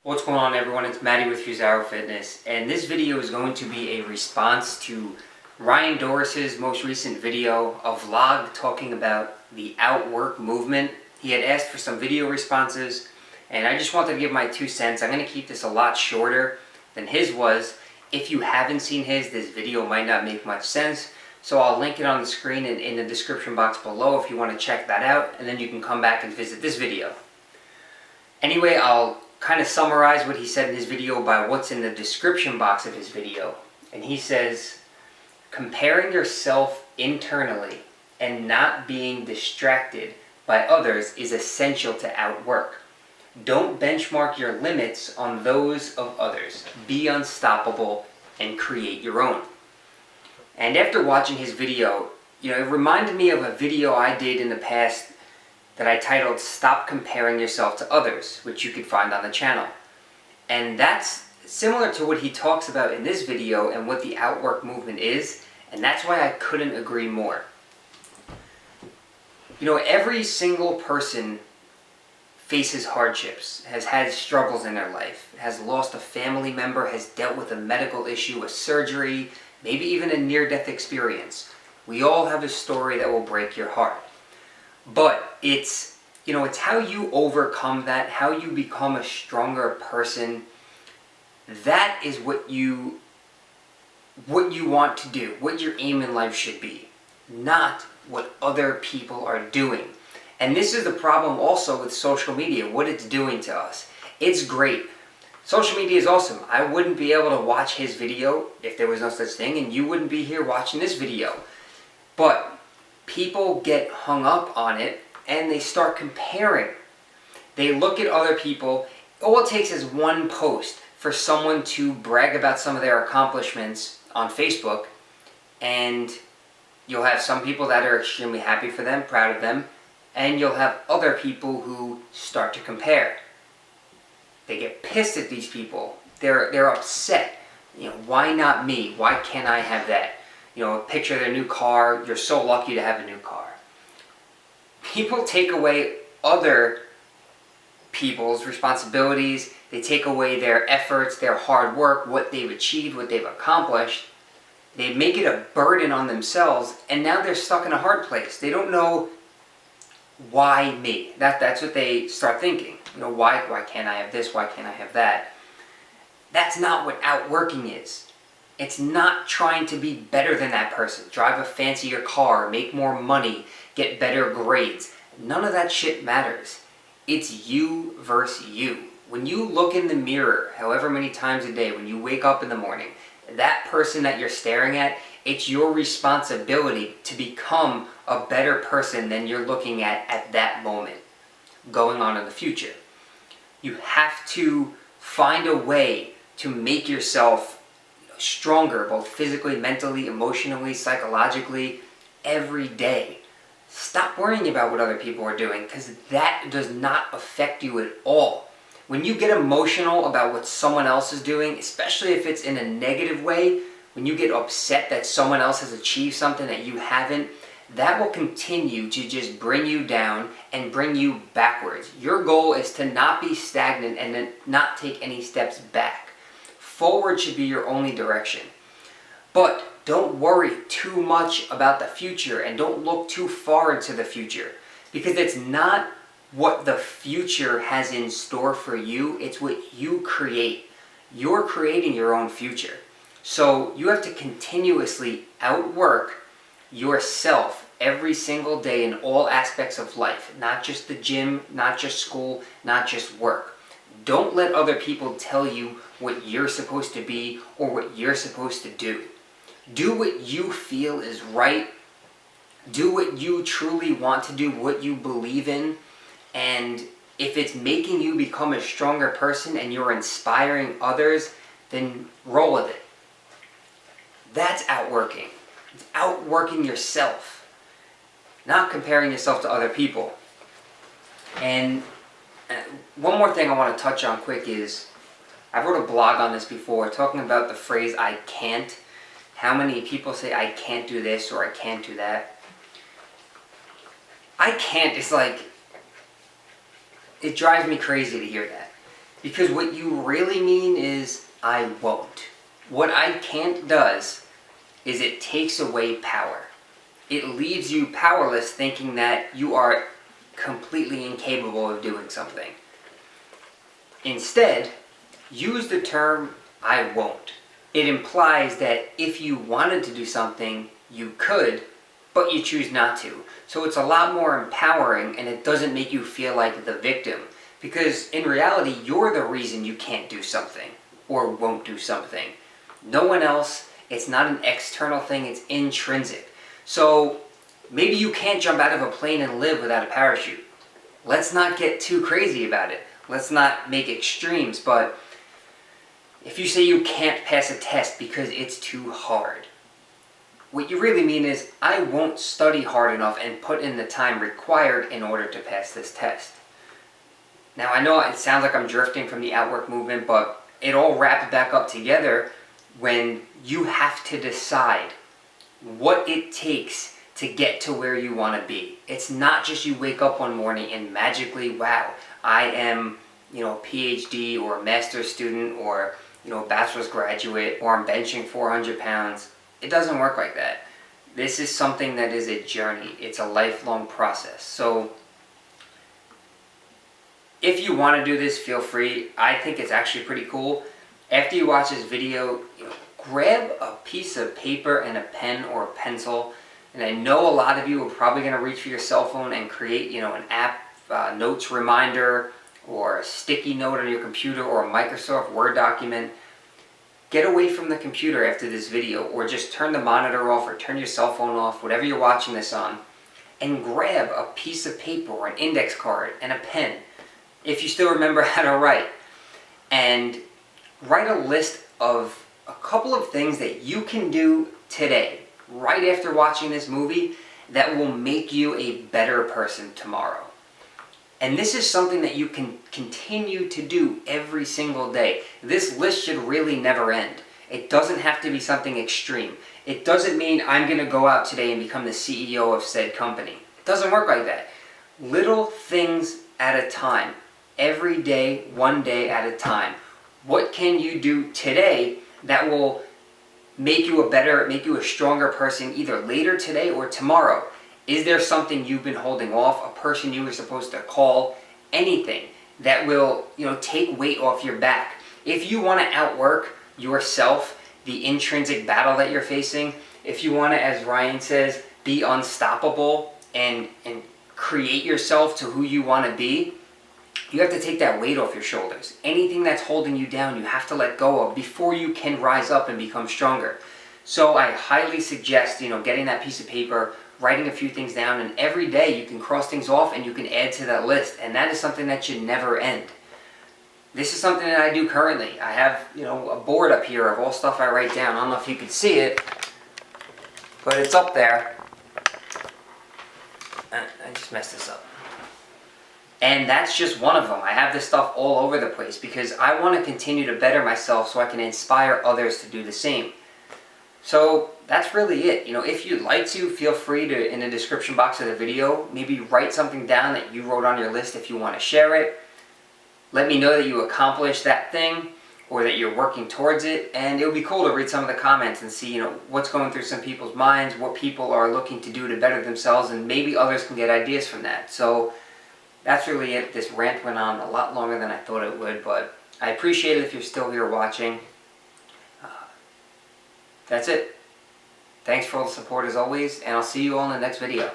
What's going on, everyone? It's Matty with FusaroFitness, and this video is going to be a response to Ryan Doris's most recent video, a vlog talking about the Outwork Movement. He had asked for some video responses, and I just wanted to give my 2 cents. I'm going to keep this a lot shorter than his was. If you haven't seen his, this video might not make much sense, so I'll link it on the screen and in the description box below if you want to check that out, and then you can come back and visit this video. Anyway, I'll kind of summarize what he said in his video by what's in the description box of his video. And he says, comparing yourself internally and not being distracted by others is essential to outwork. Don't benchmark your limits on those of others. Be unstoppable and create your own. And after watching his video, it reminded me of a video I did in the past that I titled Stop Comparing Yourself to Others, which you can find on the channel. And that's similar to what he talks about in this video and what the Outwork Movement is, and that's why I couldn't agree more. Every single person faces hardships, has had struggles in their life, has lost a family member, has dealt with a medical issue, a surgery, maybe even a near-death experience. We all have a story that will break your heart. But it's how you overcome that, how you become a stronger person. That is what you want to do, what your aim in life should be, not what other people are doing. And this is the problem also with social media, what it's doing to us. It's great. Social media is awesome. I wouldn't be able to watch his video if there was no such thing, and you wouldn't be here watching this video. But people get hung up on it and they start comparing. They look at other people. All it takes is one post for someone to brag about some of their accomplishments on Facebook, and you'll have some people that are extremely happy for them, proud of them, and you'll have other people who start to compare. They get pissed at these people. They're upset. Why not me? Why can't I have that? A picture of their new car. You're so lucky to have a new car. People take away other people's responsibilities. They take away their efforts, their hard work, what they've achieved, what they've accomplished. They make it a burden on themselves, and now they're stuck in a hard place. They don't know why me. That's what they start thinking. Why can't I have this? Why can't I have that? That's not what outworking is. It's not trying to be better than that person, drive a fancier car, make more money, get better grades. None of that shit matters. It's you versus you. When you look in the mirror, however many times a day, when you wake up in the morning, that person that you're staring at, it's your responsibility to become a better person than you're looking at that moment, going on in the future. You have to find a way to make yourself stronger, both physically, mentally, emotionally, psychologically, every day. Stop worrying about what other people are doing, because that does not affect you at all. When you get emotional about what someone else is doing, especially if it's in a negative way, when you get upset that someone else has achieved something that you haven't, that will continue to just bring you down and bring you backwards. Your goal is to not be stagnant and to not take any steps back. Forward should be your only direction. But don't worry too much about the future, and don't look too far into the future, because it's not what the future has in store for you, it's what you create. You're creating your own future. So you have to continuously outwork yourself every single day in all aspects of life, not just the gym, not just school, not just work. Don't let other people tell you what you're supposed to be or what you're supposed to do. Do what you feel is right. Do what you truly want to do, what you believe in. And if it's making you become a stronger person and you're inspiring others, then roll with it. That's outworking. It's outworking yourself, not comparing yourself to other people. And one more thing I want to touch on quick is, I wrote a blog on this before talking about the phrase I can't. How many people say I can't do this or I can't do that. I can't is like, it drives me crazy to hear that. Because what you really mean is, I won't. What I can't does is it takes away power. It leaves you powerless, thinking that you are completely incapable of doing something. Instead, use the term, I won't. It implies that if you wanted to do something, you could, but you choose not to. So it's a lot more empowering, and it doesn't make you feel like the victim. Because in reality, you're the reason you can't do something or won't do something. No one else. It's not an external thing, it's intrinsic. So maybe you can't jump out of a plane and live without a parachute. Let's not get too crazy about it. Let's not make extremes, but if you say you can't pass a test because it's too hard, what you really mean is, I won't study hard enough and put in the time required in order to pass this test. Now I know it sounds like I'm drifting from the Outwork Movement, but it all wraps back up together when you have to decide what it takes to get to where you want to be. It's not just you wake up one morning and magically, wow, I am, a PhD or a master's student or, a bachelor's graduate, or I'm benching 400 pounds. It doesn't work like that. This is something that is a journey. It's a lifelong process. So if you want to do this, feel free. I think it's actually pretty cool. After you watch this video, grab a piece of paper and a pen or a pencil. And I know a lot of you are probably going to reach for your cell phone and create, an app, notes reminder, or a sticky note on your computer, or a Microsoft Word document. Get away from the computer after this video, or just turn the monitor off or turn your cell phone off, whatever you're watching this on, and grab a piece of paper or an index card and a pen, if you still remember how to write, and write a list of a couple of things that you can do today, right after watching this movie, that will make you a better person tomorrow. And this is something that you can continue to do every single day. This list should really never end. It doesn't have to be something extreme. It doesn't mean I'm going to go out today and become the CEO of said company. It doesn't work like that. Little things at a time. Every day, one day at a time. What can you do today that will make you a stronger person either later today or tomorrow? Is there something you've been holding off, a person you were supposed to call, anything that will, take weight off your back? If you want to outwork yourself, the intrinsic battle that you're facing, if you want to, as Ryan says, be unstoppable and create yourself to who you want to be, you have to take that weight off your shoulders. Anything that's holding you down, you have to let go of before you can rise up and become stronger. So I highly suggest, getting that piece of paper, writing a few things down, and every day you can cross things off and you can add to that list, and that is something that should never end. This is something that I do currently. I have, a board up here of all stuff I write down. I don't know if you can see it, but it's up there. I just messed this up. And that's just one of them. I have this stuff all over the place because I want to continue to better myself so I can inspire others to do the same. So that's really it. If you'd like to, feel free to, in the description box of the video, maybe write something down that you wrote on your list if you want to share it. Let me know that you accomplished that thing or that you're working towards it. And it would be cool to read some of the comments and see, what's going through some people's minds, what people are looking to do to better themselves, and maybe others can get ideas from that. So that's really it. This rant went on a lot longer than I thought it would, but I appreciate it if you're still here watching. That's it. Thanks for all the support as always, and I'll see you all in the next video.